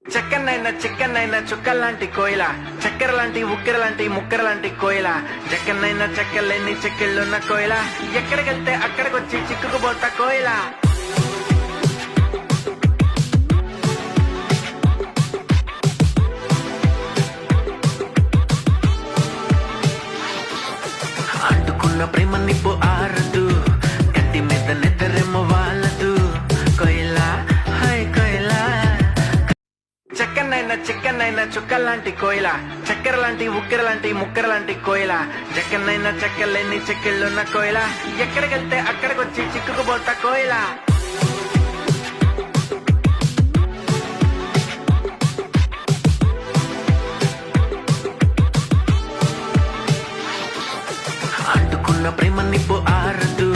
చెక్కనైనా చిక్కనైనా చుక్కల్లాంటి కోయిల, చక్కెర లాంటి ఉక్కెర లాంటి ముక్కెర లాంటి కోయిల, చెక్కనైనా చెక్కలేని చెక్కిళ్ళున్న కోయిల, ఎక్కడికెళ్తే అక్కడికొచ్చి చిక్కుకుపోతా కోయిల. అంటుకున్న ప్రేమ నిప్పు ఆరదు, కత్తి మీద నిద్రెమ్మ వాళ్ళదు కోయిల, హాయ్ కోయిల. చెక్కనైనా చిక్కనైనా చుక్కల్లాంటి కోయిల, చక్కెర లాంటి ఉక్కెర లాంటి ముక్కెర లాంటి కోయిల, చెక్కనైనా చెక్కలేని చెక్కిళ్ళున్న కోయిల, ఎక్కడికెళ్తే అక్కడికొచ్చి చిక్కుకుపోతా కోయిల. అంటుకున్న ప్రేమ నిప్పు ఆరదు,